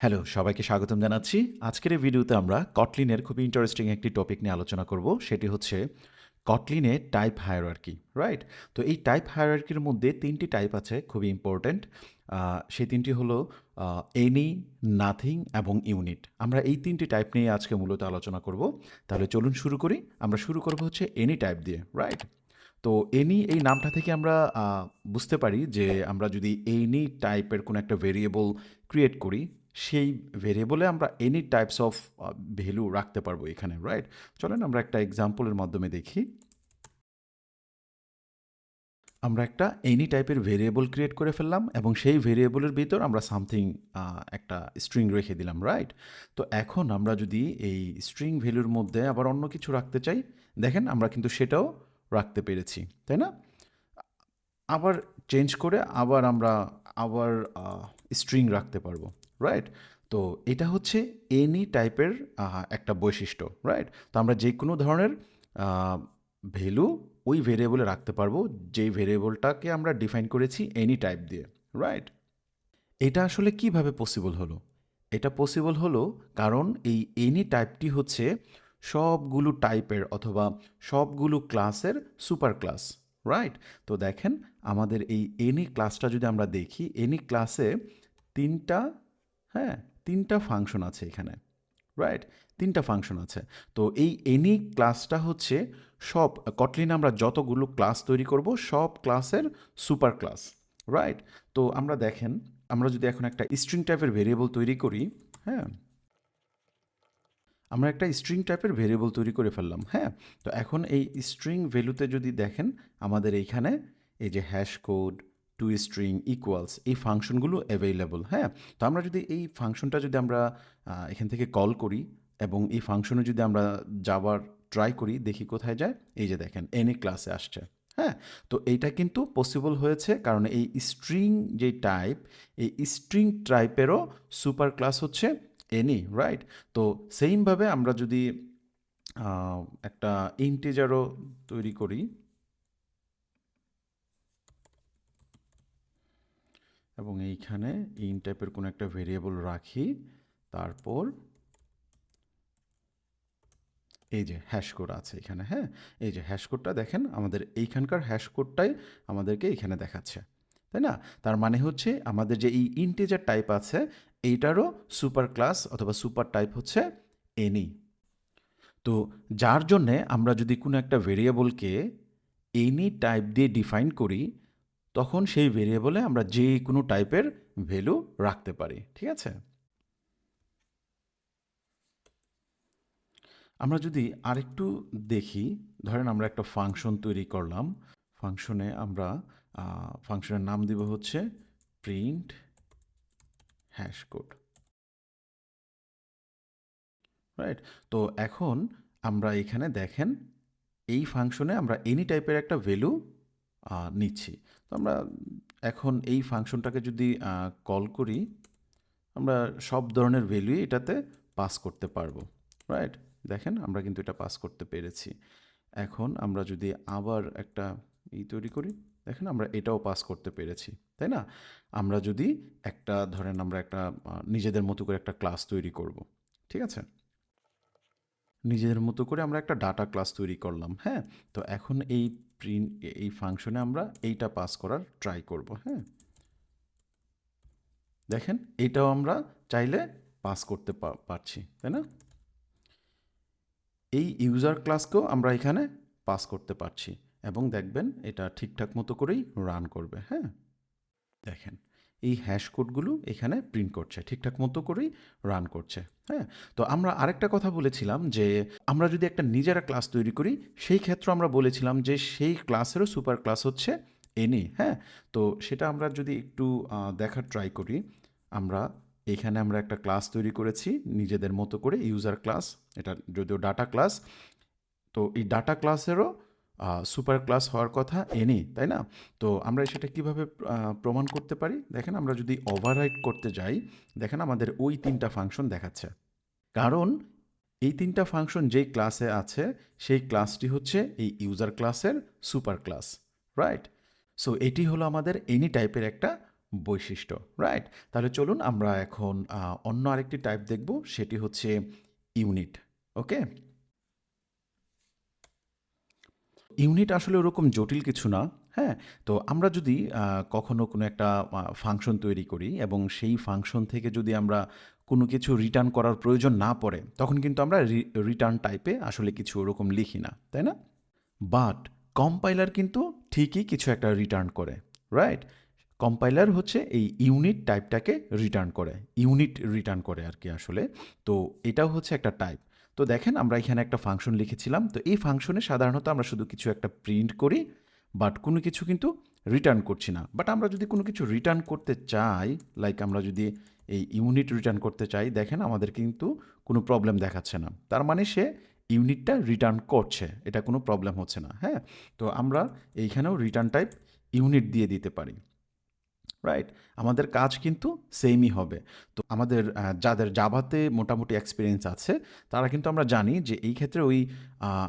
Hello, সবাইকে স্বাগতম জানাচ্ছি। আজকের এই ভিডিওতে আমরা কটলিনের খুবই ইন্টারেস্টিং একটি টপিক নিয়ে আলোচনা করব। সেটি হচ্ছে কটলিনে টাইপ হায়ারার্কি, রাইট? তো এই টাইপ হায়ারার্কির মধ্যে ৩টি টাইপ আছে খুবই ইম্পোর্ট্যান্ট। সেই ৩টি হলো এনি, নাথিং এবং ইউনিট। আমরা এই ৩টি টাইপ নিয়ে আজকে মূলত আলোচনা করব। তাহলে চলুন শুরু করি। আমরা শুরু করব হচ্ছে এনি টাইপ দিয়ে, রাইট? তো এনি এই নামটা থেকে আমরা বুঝতে পারি যে আমরা যদি এনি টাইপের কোনো একটা ভেরিয়েবল ক্রিয়েট করি, সেই ভেরিয়েবলে আমরা এনি টাইপস অফ ভ্যালু রাখতে পারবো এখানে, রাইট? চলেন আমরা একটা এক্সাম্পলের মাধ্যমে দেখি। আমরা একটা এনি টাইপের ভেরিয়েবল ক্রিয়েট করে ফেললাম এবং সেই ভেরিয়েবলের ভিতর আমরা সামথিং একটা স্ট্রিং রেখে দিলাম, রাইট? তো এখন আমরা যদি এই স্ট্রিং ভ্যালুর মধ্যে আবার অন্য কিছু রাখতে চাই, দেখেন আমরা কিন্তু সেটাও রাখতে পেরেছি, তাই না? আবার চেঞ্জ করে আমরা আবার স্ট্রিং রাখতে পারবো, রাইট? তো এটা হচ্ছে এনি টাইপের একটা বৈশিষ্ট্য, রাইট? তো আমরা যে কোনো ধরনের ভ্যালু ওই ভেরিয়েবলে রাখতে পারবো, যেই ভেরিয়েবলটাকে আমরা ডিফাইন করেছি এনি টাইপ দিয়ে, রাইট? এটা আসলে কিভাবে পসিবল হলো? এটা পসিবল হলো কারণ এই এনি টাইপটি হচ্ছে সবগুলো টাইপের অথবা সবগুলো ক্লাসের সুপার ক্লাস, রাইট? তো দেখেন আমাদের এই এনি ক্লাসটা যদি আমরা দেখি, এনি ক্লাসে ৩টা, হ্যাঁ, ৩টা ফাংশন আছে এখানে, রাইট? ৩টা ফাংশন আছে। তো এই এনি ক্লাসটা হচ্ছে সব কটলিনে আমরা যতগুলো ক্লাস তৈরি করব সব ক্লাসের সুপার ক্লাস, রাইট? তো আমরা দেখেন, আমরা যদি এখন একটা স্ট্রিং টাইপের ভেরিয়েবল তৈরি করি, হ্যাঁ, আমরা একটা স্ট্রিং টাইপের ভেরিয়েবল তৈরি করে ফেললাম, হ্যাঁ? তো এখন এই স্ট্রিং ভ্যালুতে যদি দেখেন আমাদের এইখানে এই যে hash code, two string equals এই ফাংশনগুলো অ্যাভেইলেবল, হ্যাঁ? তো আমরা যদি এই ফাংশনটা যদি আমরা এখান থেকে কল করি এবং এই ফাংশনে যদি আমরা যাবার ট্রাই করি, দেখি কোথায় যায়। এই যে দেখেন এনি ক্লাসে আসছে, হ্যাঁ? তো এইটা কিন্তু পসিবল হয়েছে কারণ এই স্ট্রিং যে টাইপ, এই স্ট্রিং টাইপেরও সুপার ক্লাস হচ্ছে এনি, রাইট? তো সেইমভাবে আমরা যদি একটা ইন্টিজারও তৈরি করি এবং এইখানে ইন্ট টাইপের কোনো একটা ভেরিয়েবল রাখি, তারপর এই যে হ্যাশ কোড আছে এখানে, হ্যাঁ, এই যে হ্যাশ কোডটা দেখেন আমাদের এইখানকার হ্যাশ কোডটাই আমাদেরকে এখানে দেখাচ্ছে, তাই না? তার মানে হচ্ছে আমাদের যে এই ইন্টিজার টাইপ আছে এইটারও সুপার ক্লাস অথবা সুপার টাইপ হচ্ছে এনি। তো যার জন্যে আমরা যদি কোনো একটা ভেরিয়েবলকে এনি টাইপ দিয়ে ডিফাইন করি, তখন সেই ভেরিয়েবলে আমরা যে কোনো টাইপের ভ্যালু রাখতে পারি, ঠিক আছে? আমরা যদি আরেকটু দেখি, ধরেন আমরা একটা ফাংশন তৈরি করলাম। ফাংশনে আমরা ফাংশনের নাম দিব হচ্ছে প্রিন্ট হ্যাশ কোড, রাইট? তো এখন আমরা এখানে দেখেন এই ফাংশনে আমরা এনি টাইপের একটা ভ্যালু নিচ্ছি। তো আমরা এখন এই ফাংশনটাকে যদি কল করি, আমরা সব ধরনের ভ্যালুই এটাতে পাস করতে পারবো, রাইট? দেখেন আমরা কিন্তু এটা পাস করতে পেরেছি। এখন আমরা যদি আবার একটা তৈরি করি, দেখেন আমরা এটাও পাস করতে পেরেছি, তাই না? আমরা যদি একটা ধরেন আমরা একটা নিজেদের মতো করে একটা ক্লাস তৈরি করব, ঠিক আছে? নিজেদের মতো করে আমরা একটা ডাটা ক্লাস তৈরি করলাম, হ্যাঁ? তো এখন এই প্রিন্ট এই ফাংশনে আমরা এইটা পাস করার ট্রাই করব, হ্যাঁ? দেখেন এটাও আমরা চাইলে পাস করতে পারছি, তাই না? এই ইউজার ক্লাসকেও আমরা এখানে পাস করতে পারছি এবং দেখবেন এটা ঠিকঠাক মতো করেই রান করবে, হ্যাঁ? দেখেন এই হ্যাশ কোডগুলো এখানে প্রিন্ট করছে, ঠিকঠাক মতো করেই রান করছে, হ্যাঁ? তো আমরা আরেকটা কথা বলেছিলাম যে আমরা যদি একটা নিজেরা ক্লাস তৈরি করি, সেই ক্ষেত্রে আমরা বলেছিলাম যে সেই ক্লাসেরও সুপার ক্লাস হচ্ছে এনি, হ্যাঁ? তো সেটা আমরা যদি একটু দেখার ট্রাই করি, আমরা এখানে আমরা একটা ক্লাস তৈরি করেছি নিজেদের মতো করে, ইউজার ক্লাস, এটা যদিও ডাটা ক্লাস। তো এই ডাটা ক্লাসেরও সুপার ক্লাস হওয়ার কথা এনি, তাই না? তো আমরা সেটা কিভাবে প্রমাণ করতে পারি? দেখেন আমরা যদি ওভাররাইট করতে যাই, দেখেন আমাদের ওই 3টা ফাংশন দেখাচ্ছে। কারণ এই 3টা ফাংশন যেই ক্লাসে আছে সেই ক্লাসটি হচ্ছে এই ইউজার ক্লাসের সুপার ক্লাস, রাইট? সো এটি হলো আমাদের এনি টাইপের একটা বৈশিষ্ট্য, রাইট? তাহলে চলুন আমরা এখন অন্য আরেকটি টাইপ দেখব, সেটি হচ্ছে ইউনিট। ওকে? ইউনিট আসলে ওরকম জটিল কিছু না। হ্যাঁ? তো আমরা যদি কখনো কোনো একটা ফাংশন তৈরি করি এবং সেই ফাংশন থেকে যদি আমরা কোনো কিছু রিটার্ন করার প্রয়োজন না পড়ে, তখন কিন্তু আমরা রিটার্ন টাইপে আসলে কিছু ওরকম লিখি না, তাই না? বাট কম্পাইলার কিন্তু ঠিকই কিছু একটা রিটার্ন করে, রাইট? কম্পাইলার হচ্ছে এই ইউনিট টাইপটাকে রিটার্ন করে, ইউনিট রিটার্ন করে আর কি আসলে। তো এটাও হচ্ছে একটা টাইপ। তো দেখেন আমরা এখানে একটা ফাংশন লিখেছিলাম, তো এই ফাংশনে সাধারণত আমরা শুধু কিছু একটা প্রিন্ট করি, বাট কোনো কিছু কিন্তু রিটার্ন করছি না। বাট আমরা যদি কোনো কিছু রিটার্ন করতে চাই, লাইক আমরা যদি এই ইউনিট রিটার্ন করতে চাই, দেখেন আমাদের কিন্তু কোনো প্রবলেম দেখাচ্ছে না, তার মানে সে ইউনিটটা রিটার্ন করছে, এটা কোনো প্রবলেম হচ্ছে না। হ্যাঁ, তো আমরা এইখানেও রিটার্ন টাইপ ইউনিট দিয়ে দিতে পারি, রাইট? আমাদের কাজ কিন্তু সেমই হবে। তো আমাদের যাদের জাভাতে মোটামুটি এক্সপিরিয়েন্স আছে, তারা কিন্তু আমরা জানি যে এই ক্ষেত্রে ওই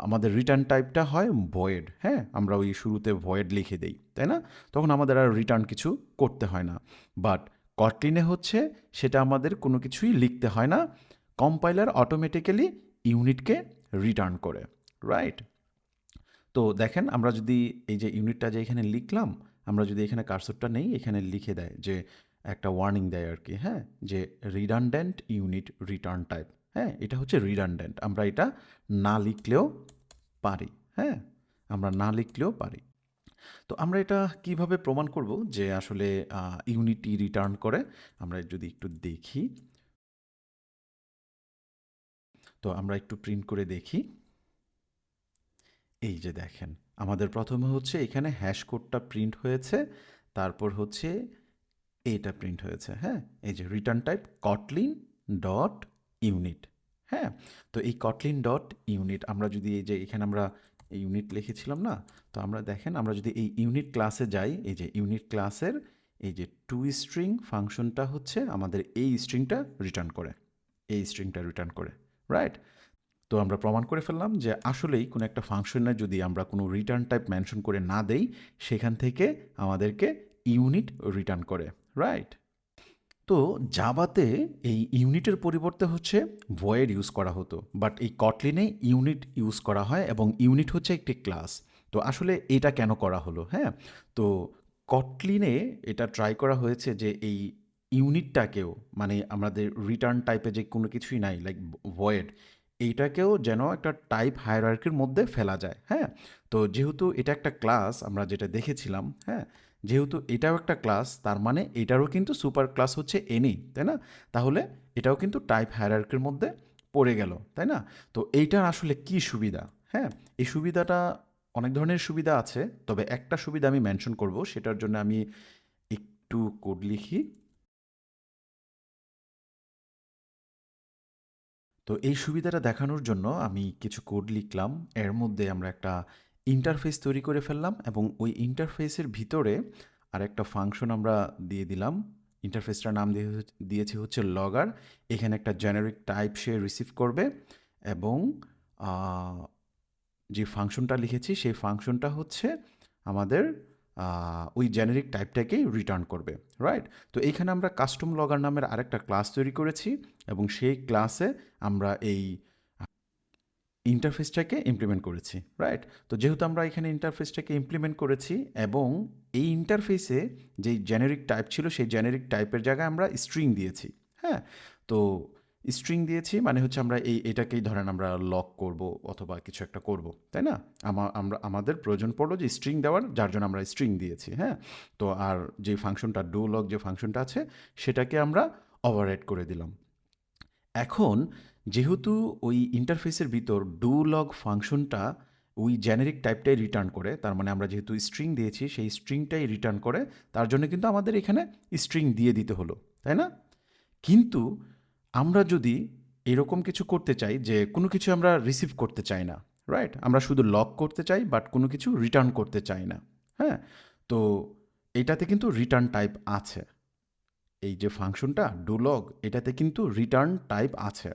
আমাদের রিটার্ন টাইপটা হয় ভয়েড। হ্যাঁ, আমরা ওই শুরুতে ভয়েড লিখে দেই, তাই না? তখন আমাদের আর রিটার্ন কিছু করতে হয় না। বাট কটলিনে হচ্ছে সেটা আমাদের কোনো কিছুই লিখতে হয় না, কম্পাইলার অটোমেটিক্যালি ইউনিটকে রিটার্ন করে, রাইট? তো দেখেন আমরা যদি এই যে ইউনিটটা যে এখানে লিখলাম, আমরা যদি এখানে কার্সরটা নেই, এখানে লিখে দেয় যে একটা ওয়ার্নিং দেয় আর কি, হ্যাঁ, যে রিডান্ডেন্ট ইউনিট রিটার্ন টাইপ। হ্যাঁ, এটা হচ্ছে রিডান্ডেন্ট, আমরা এটা না লিখলেও পারি। হ্যাঁ, আমরা না লিখলেও পারি। তো আমরা এটা কিভাবে প্রমাণ করব যে আসলে ইউনিটই রিটার্ন করে? আমরা যদি একটু দেখি, তো আমরা একটু প্রিন্ট করে দেখি। এই যে দেখেন, আমাদের প্রথমে হচ্ছে এখানে হ্যাশ কোডটা প্রিন্ট হয়েছে, তারপর হচ্ছে এটা প্রিন্ট হয়েছে। হ্যাঁ, এই যে return type Kotlin dot unit. হ্যাঁ, তো এই কটলিন ডট ইউনিট আমরা যদি এই যে এখানে আমরা ইউনিট লিখেছিলাম না, তো আমরা দেখেন আমরা যদি এই ইউনিট ক্লাসে যাই, এই যে ইউনিট ক্লাসের এই যে টু স্ট্রিং ফাংশনটা হচ্ছে আমাদের এই স্ট্রিংটা রিটার্ন করে, এই স্ট্রিংটা রিটার্ন করে, রাইট? তো আমরা প্রমাণ করে ফেললাম যে আসলেই কোনো একটা ফাংশনে যদি আমরা কোনো রিটার্ন টাইপ মেনশন করে না দেই, সেখান থেকে আমাদেরকে ইউনিট রিটার্ন করে, রাইট? তো জাভাতে এই ইউনিটের পরিবর্তে হচ্ছে ভয়েড ইউজ করা হতো, বাট এই কটলিনে ইউনিট ইউজ করা হয় এবং ইউনিট হচ্ছে একটি ক্লাস। তো আসলে এটা কেন করা হলো? হ্যাঁ, তো কটলিনে এটা ট্রাই করা হয়েছে যে এই ইউনিটটাকেও, মানে আমাদের রিটার্ন টাইপে যে কোনো কিছুই নাই লাইক ভয়েড, এইটাকেও যেন একটা টাইপ হায়ারার্কির মধ্যে ফেলা যায়। হ্যাঁ, তো যেহেতু এটা একটা ক্লাস, আমরা যেটা দেখেছিলাম, হ্যাঁ, যেহেতু এটাও একটা ক্লাস, তার মানে এটারও কিন্তু সুপার ক্লাস হচ্ছে এনি, তাই না? তাহলে এটাও কিন্তু টাইপ হায়ারার্কির মধ্যে পড়ে গেল, তাই না? তো এইটার আসলে কি সুবিধা? হ্যাঁ, এই সুবিধাটা অনেক ধরনের সুবিধা আছে, তবে একটা সুবিধা আমি মেনশন করব, সেটার জন্য আমি একটু কোড লিখি। তো এই সুবিধাটা দেখানোর জন্য আমি কিছু কোড লিখলাম, এর মধ্যে আমরা একটা ইন্টারফেস তৈরি করে ফেললাম এবং ওই ইন্টারফেসের ভিতরে আর একটা ফাংশন আমরা দিয়ে দিলাম। ইন্টারফেসটার নাম দিয়েছি হচ্ছে লগর। এখানে একটা জেনারিক টাইপ সে রিসিভ করবে এবং আহ, যে ফাংশনটা লিখেছি সেই ফাংশনটা হচ্ছে আমাদের ওই জেনারিক টাইপটাকেই রিটার্ন করবে, রাইট? তো এইখানে আমরা কাস্টম লগার নামের আরেকটা ক্লাস তৈরি করেছি এবং সেই ক্লাসে আমরা এই ইন্টারফেসটাকে ইমপ্লিমেন্ট করেছি, রাইট? তো যেহেতু আমরা এখানে ইন্টারফেসটাকে ইমপ্লিমেন্ট করেছি এবং এই ইন্টারফেসে যেই জেনারিক টাইপ ছিল সেই জেনারিক টাইপের জায়গায় আমরা স্ট্রিং দিয়েছি। হ্যাঁ, তো স্ট্রিং দিয়েছি মানে হচ্ছে আমরা এটাকেই ধরেন আমরা লক করব অথবা কিছু একটা করব, তাই না? আমাদের প্রয়োজন পড়লো যে স্ট্রিং দেওয়ার, যার জন্য আমরা স্ট্রিং দিয়েছি। হ্যাঁ, তো আর যে ফাংশনটা ডো লক যে ফাংশনটা আছে সেটাকে আমরা ওভাররাইড করে দিলাম। এখন যেহেতু ওই ইন্টারফেসের ভিতর ডু লগ ফাংশনটা ওই জেনেরিক টাইপটাই রিটার্ন করে, তার মানে আমরা যেহেতু স্ট্রিং দিয়েছি সেই স্ট্রিংটাই রিটার্ন করে, তার জন্য কিন্তু আমাদের এখানে স্ট্রিং দিয়ে দিতে হলো, তাই না? কিন্তু আমরা যদি এরকম কিছু করতে চাই যে কোনো কিছু আমরা রিসিভ করতে চাই না, রাইট? আমরা শুধু লক করতে চাই বাট কোনো কিছু রিটার্ন করতে চাই না। হ্যাঁ, তো এটাতে কিন্তু রিটার্ন টাইপ আছে, এই যে ফাংশনটা ডুলগ, এটাতে কিন্তু রিটার্ন টাইপ আছে।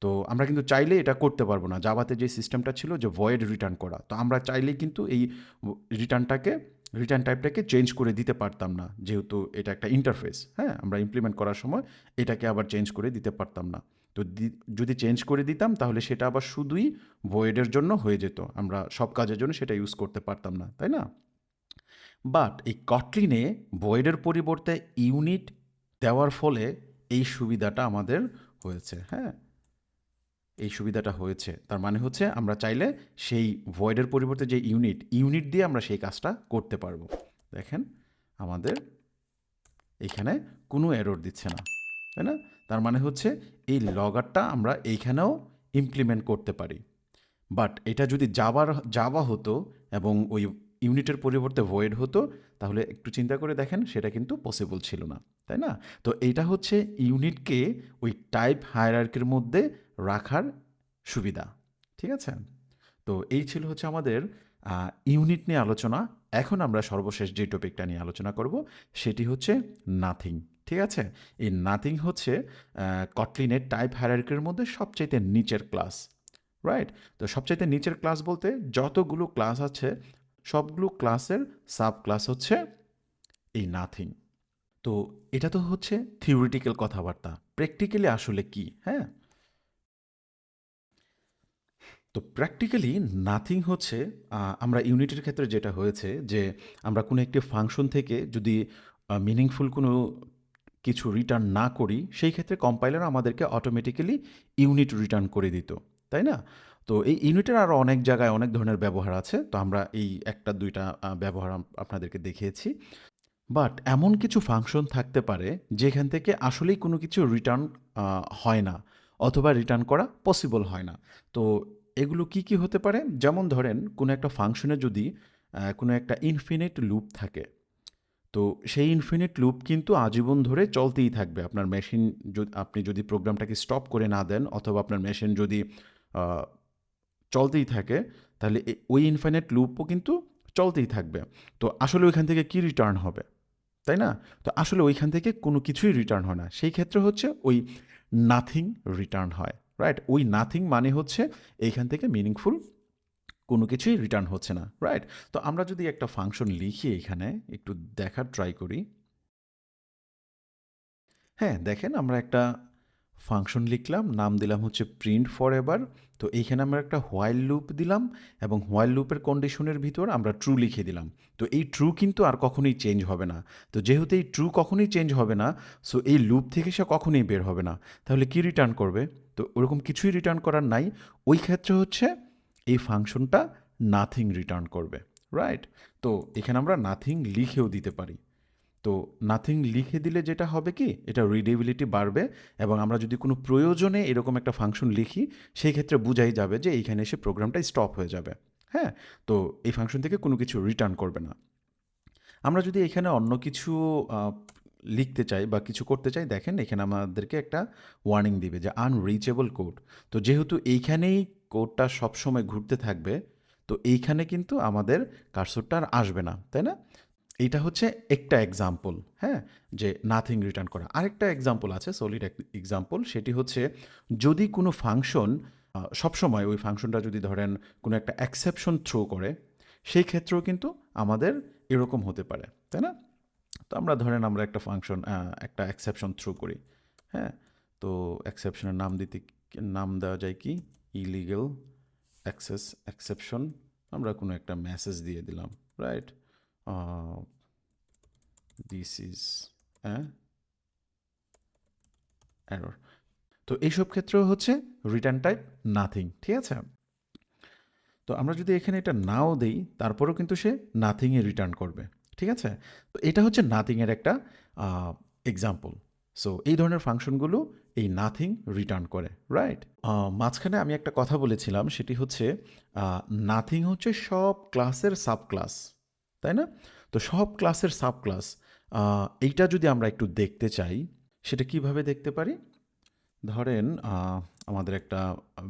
তো আমরা কিন্তু চাইলে এটা করতে পারবো না, জাভাতে যে সিস্টেমটা ছিল যে ভয়েড রিটার্ন করা, তো আমরা চাইলেই কিন্তু এই রিটার্নটাকে রিটার্ন টাইপটাকে চেঞ্জ করে দিতে পারতাম না, যেহেতু এটা একটা ইন্টারফেস। হ্যাঁ, আমরা ইমপ্লিমেন্ট করার সময় এটাকে আবার চেঞ্জ করে দিতে পারতাম না। তো যদি চেঞ্জ করে দিতাম তাহলে সেটা আবার শুধুই ভয়েডের জন্য হয়ে যেত, আমরা সব কাজের জন্য সেটা ইউজ করতে পারতাম না, তাই না? বাট এই কটলিনে ভয়েডের পরিবর্তে ইউনিট দেওয়ার ফলে এই সুবিধাটা আমাদের হয়েছে। হ্যাঁ, এই সুবিধাটা হয়েছে, তার মানে হচ্ছে আমরা চাইলে সেই ভয়েডের পরিবর্তে যে ইউনিট দিয়ে আমরা সেই কাজটা করতে পারবো। দেখেন আমাদের এইখানে কোনো এরর দিচ্ছে না, তাই না? তার মানে হচ্ছে এই লগারটা আমরা এইখানেও ইমপ্লিমেন্ট করতে পারি। বাট এটা যদি জাভা হতো এবং ওই ইউনিটের পরিবর্তে ভয়েড হতো, তাহলে একটু চিন্তা করে দেখেন, সেটা কিন্তু পসিবল ছিল না, তাই না? তো এইটা হচ্ছে ইউনিটকে ওই টাইপ হায়ারার্কির মধ্যে রাখার সুবিধা। ঠিক আছে? তো এই ছিল হচ্ছে আমাদের ইউনিট নিয়ে আলোচনা। এখন আমরা সর্বশেষ যে টপিকটা নিয়ে আলোচনা করব সেটি হচ্ছে নাথিং। ঠিক আছে? এই নাথিং হচ্ছে কটলিনের টাইপ হায়ারার্কির মধ্যে সবচাইতে নিচের ক্লাস, রাইট? তো সবচাইতে নিচের ক্লাস বলতে যতগুলো ক্লাস আছে সবগুলো ক্লাসের সাব ক্লাস হচ্ছে এই নাথিং। তো এটা তো হচ্ছে থিওরিটিক্যাল কথাবার্তা, প্র্যাকটিক্যালি আসলে কি? হ্যাঁ, তো প্র্যাকটিক্যালি নাথিং হচ্ছে আমরা ইউনিটের ক্ষেত্রে যেটা হয়েছে যে আমরা কোনো একটি ফাংশন থেকে যদি মিনিংফুল কোনো কিছু রিটার্ন না করি, সেই ক্ষেত্রে কম্পাইলার আমাদেরকে অটোমেটিক্যালি ইউনিট রিটার্ন করে দিত, তাই না? তো এই ইউনিটের আরও অনেক জায়গায় অনেক ধরনের ব্যবহার আছে, তো আমরা এই একটা দুইটা ব্যবহার আপনাদেরকে দেখিয়েছি। বাট এমন কিছু ফাংশন থাকতে পারে যেখান থেকে আসলেই কোনো কিছু রিটার্ন হয় না, অথবা রিটার্ন করা পসিবল হয় না। তো এগুলো কি কি হতে পারে? যেমন ধরেন কোনো একটা ফাংশনে যদি কোনো একটা ইনফিনিট লুপ থাকে, তো সেই ইনফিনিট লুপ কিন্তু আজীবন ধরে চলতেই থাকবে। আপনার মেশিন আপনি যদি প্রোগ্রামটাকে স্টপ করে না দেন, অথবা আপনার মেশিন যদি আহ, চলতেই থাকে, তাহলে ওই ইনফিনিট লুপও কিন্তু চলতেই থাকবে। তো আসলে ওইখান থেকে কি রিটার্ন হবে, তাই না? তো আসলে ওইখান থেকে কোনো কিছুই রিটার্ন হয় না। সেই ক্ষেত্রে হচ্ছে ওই নাথিং রিটার্ন হয়, রাইট? ওই নাথিং মানে হচ্ছে এইখান থেকে মিনিংফুল কোনো কিছুই রিটার্ন হচ্ছে না, রাইট? তো আমরা যদি একটা ফাংশন লিখি এখানে, একটু দেখার ট্রাই করি। হ্যাঁ, দেখেন আমরা একটা ফাংশন লিখলাম, নাম দিলাম হচ্ছে প্রিন্ট ফর এভার। তো এইখানে আমরা একটা হোয়াইল লুপ দিলাম, এবং হোয়াইল লুপের কন্ডিশনের ভিতর আমরা ট্রু লিখে দিলাম। তো এই ট্রু কিন্তু আর কখনোই চেঞ্জ হবে না। তো যেহেতু এই ট্রু কখনোই চেঞ্জ হবে না, সো এই লুপ থেকে সে কখনোই বের হবে না। তাহলে কি রিটার্ন করবে? তো ওরকম কিছুই রিটার্ন করার নাই। ওই ক্ষেত্রে হচ্ছে এই ফাংশনটা নাথিং রিটার্ন করবে, রাইট? তো এখানে আমরা নাথিং লিখেও দিতে পারি। তো নাথিং লিখে দিলে যেটা হবে কি, এটা রিডেবিলিটি বাড়বে, এবং আমরা যদি কোনো প্রয়োজনে এরকম একটা ফাংশন লিখি, সেই ক্ষেত্রে বুঝাই যাবে যে এইখানে এসে প্রোগ্রামটা স্টপ হয়ে যাবে। হ্যাঁ, তো এই ফাংশন থেকে কোনো কিছু রিটার্ন করবে না। আমরা যদি এখানে অন্য কিছু লিখতে চাই বা কিছু করতে চাই, দেখেন এখানে আমাদেরকে একটা ওয়ার্নিং দিবে যে আনরিচেবল কোড। তো যেহেতু এইখানেই কোডটা সবসময় ঘুরতে থাকবে, তো এইখানে কিন্তু আমাদের কার্সরটা আর আসবে না, তাই না? এইটা হচ্ছে একটা এক্সাম্পল, হ্যাঁ, যে নাথিং রিটার্ন করা। আরেকটা এক্সাম্পল আছে, সলিড এক্সাম্পল, সেটি হচ্ছে যদি কোনো ফাংশন সবসময় ওই ফাংশনটা যদি ধরেন কোনো একটা এক্সেপশন থ্রো করে, সেই ক্ষেত্রেও কিন্তু আমাদের এরকম হতে পারে, তাই না? তো আমরা ধরেন আমরা একটা ফাংশন একটা এক্সেপশন থ্রো করি। হ্যাঁ, তো এক্সেপশনের নাম দেওয়া যায় কি, ইলিগাল অ্যাক্সেস এক্সেপশন। আমরা কোনো একটা মেসেজ দিয়ে দিলাম, রাইট? This is error. তো এইসব ক্ষেত্রেও হচ্ছে রিটার্ন টাইপ নাথিং, ঠিক আছে? তো আমরা যদি এখানে এটা নাও দেই, তারপরেও কিন্তু সে নাথিংয়ে রিটার্ন করবে, ঠিক আছে? তো এটা হচ্ছে নাথিংয়ের একটা এক্সাম্পল। সো এই ধরনের ফাংশনগুলো এই নাথিং রিটার্ন করে, রাইট? মাঝখানে আমি একটা কথা বলেছিলাম, সেটি হচ্ছে নাথিং হচ্ছে সব ক্লাসের সাব ক্লাস, তাই না? তো সব ক্লাসের সাব ক্লাস, এইটা যদি আমরা একটু দেখতে চাই, সেটা কিভাবে দেখতে পারি? ধরেন আমাদের একটা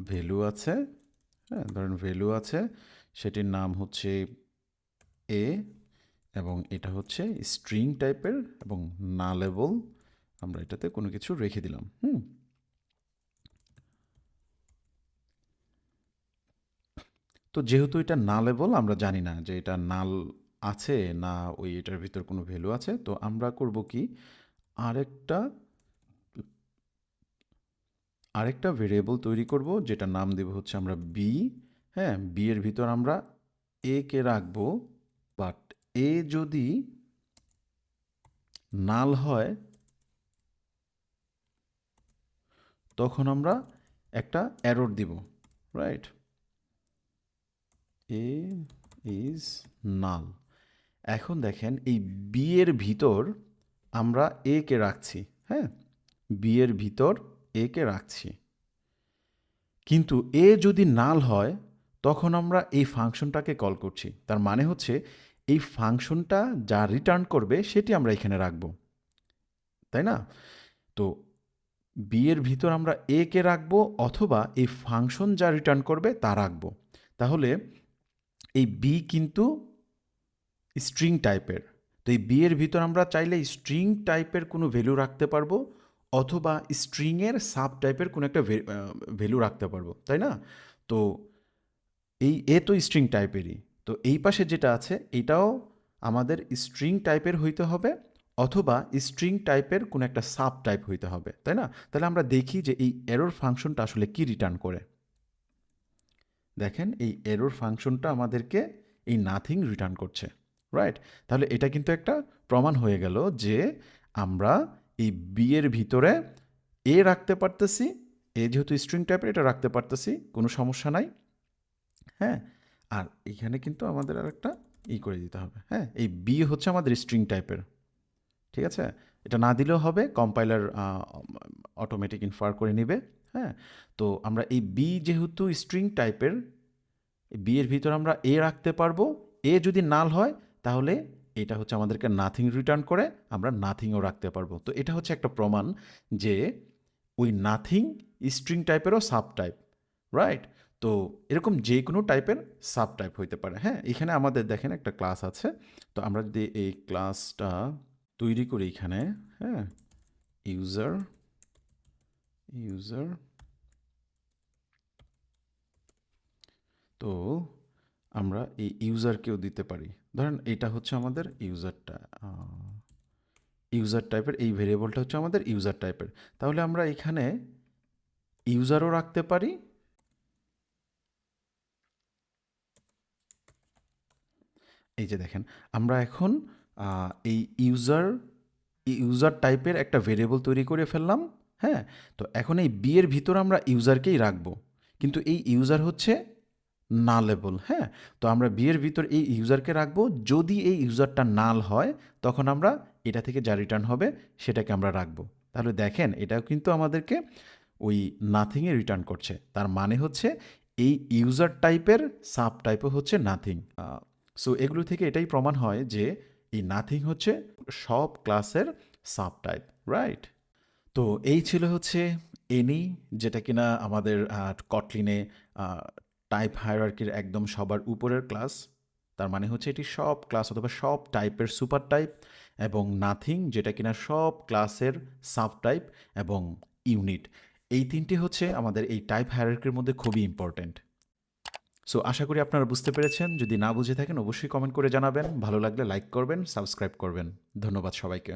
ভ্যালু আছে, হ্যাঁ, ধরেন ভ্যালু আছে, সেটির নাম হচ্ছে এ, এবং এটা হচ্ছে স্ট্রিং টাইপের এবং নালেবল। আমরা এটাতে কোনো কিছু রেখে দিলাম। তো যেহেতু এটা নালেবল, আমরা জানি না যে এটা নাল আছে না ওই এটার ভিতর কোনো ভ্যালু আছে। তো আমরা করব কি, আরেকটা আরেকটা ভেরিয়েবল তৈরি করব যেটা নাম দেব হচ্ছে আমরা বি। হ্যাঁ, বি এর ভিতর আমরা এ কে রাখবো, বাট এ যদি নাল হয় তখন আমরা একটা এরর দিব, রাইট? A is null. এখন দেখেন এই বি এর ভিতর আমরা এ কে রাখছি, হ্যাঁ, বি এর ভিতর এ কে রাখছি, কিন্তু এ যদি নাল হয় তখন আমরা এই ফাংশনটাকে কল করছি। তার মানে হচ্ছে এই ফাংশনটা যা রিটার্ন করবে সেটি আমরা এখানে রাখব, তাই না? তো বি এর ভিতর আমরা এ কে রাখবো অথবা এই ফাংশন যা রিটার্ন করবে তা রাখবো। তাহলে এই বি কিন্তু স্ট্রিং টাইপের। তো এই বি এর ভিতর আমরা চাইলে স্ট্রিং টাইপের কোনো ভ্যালু রাখতে পারবো অথবা স্ট্রিংয়ের সাব টাইপের কোনো একটা ভ্যালু রাখতে পারবো, তাই না? তো এই এ তো স্ট্রিং টাইপেরই, তো এই পাশে যেটা আছে এটাও আমাদের স্ট্রিং টাইপের হইতে হবে অথবা স্ট্রিং টাইপের কোনো একটা সাব টাইপ হইতে হবে, তাই না? তাহলে আমরা দেখি যে এই এরর ফাংশনটা আসলে কি রিটার্ন করে। দেখেন এই এরর ফাংশনটা আমাদেরকে এই নাথিং রিটার্ন করছে, রাইট? তাহলে এটা কিন্তু একটা প্রমাণ হয়ে গেল যে আমরা এই বি এর ভিতরে এ রাখতে পারতেছি, এ যেহেতু স্ট্রিং টাইপের এটা রাখতে পারতেছি, কোনো সমস্যা নাই। হ্যাঁ, আর এখানে কিন্তু আমাদের আর একটা করে দিতে হবে। হ্যাঁ, এই বি হচ্ছে আমাদের স্ট্রিং টাইপের, ঠিক আছে? এটা না দিলেও হবে, কম্পাইলার অটোমেটিক ইনফার করে নেবে। হ্যাঁ, তো আমরা এই বি যেহেতু স্ট্রিং টাইপের, বি এর ভিতর আমরা এ রাখতে পারবো। এ যদি নাল হয় তাহলে এটা হচ্ছে আমাদেরকে নাথিং রিটার্ন করে, আমরা নাথিংও রাখতে পারবো। তো এটা হচ্ছে একটা প্রমাণ যে ওই নাথিং স্ট্রিং টাইপেরও সাব টাইপ, রাইট? তো এরকম যে কোনো টাইপের সাব টাইপ হইতে পারে। হ্যাঁ, এখানে আমাদের দেখেন একটা ক্লাস আছে। তো আমরা যদি এই ক্লাসটা তৈরি করি এখানে, হ্যাঁ, ইউজার ইউজার তো আমরা এই ইউজারকেও দিতে পারি। ধরেন এটা হচ্ছে আমাদের ইউজারটা, ইউজার টাইপের এই ভেরিয়েবলটা হচ্ছে আমাদের ইউজার টাইপের। তাহলে আমরা এখানে ইউজারও রাখতে পারি। এই যে দেখেন আমরা এখন এই ইউজার টাইপের একটা ভেরিয়েবল তৈরি করে ফেললাম। হ্যাঁ, তো এখন এই বি এর ভিতর আমরা ইউজারকেই রাখবো, কিন্তু এই ইউজার হচ্ছে নালেবল। হ্যাঁ, তো আমরা বি এর ভিতর এই ইউজারকে রাখবো, যদি এই ইউজারটা নাল হয় তখন আমরা এটা থেকে যা রিটার্ন হবে সেটাকে আমরা রাখবো। তাহলে দেখেন এটাও কিন্তু আমাদেরকে ওই নাথিংয়ে রিটার্ন করছে। তার মানে হচ্ছে এই ইউজার টাইপের সাব টাইপও হচ্ছে নাথিং। সো এগুলো থেকে এটাই প্রমাণ হয় যে এই নাথিং হচ্ছে সব ক্লাসের সাব টাইপ, রাইট? তো এই ছিল হচ্ছে এনি, যেটা কিনা আমাদের কটলিনে টাইপ হায়ারার্কির একদম সবার উপরের ক্লাস। তার মানে হচ্ছে এটি সব ক্লাস অথবা সব টাইপের সুপার টাইপ, এবং নাথিং যেটা কিনা সব ক্লাসের সাব টাইপ এবং ইউনিট। এই তিনটি হচ্ছে আমাদের এই টাইপ হায়ারার্কির মধ্যে খুবই ইম্পর্ট্যান্ট। সো আশা করি আপনারা বুঝতে পেরেছেন। যদি না বুঝে থাকেন অবশ্যই কমেন্ট করে জানাবেন। ভালো লাগলে লাইক করবেন, সাবস্ক্রাইব করবেন। ধন্যবাদ সবাইকে।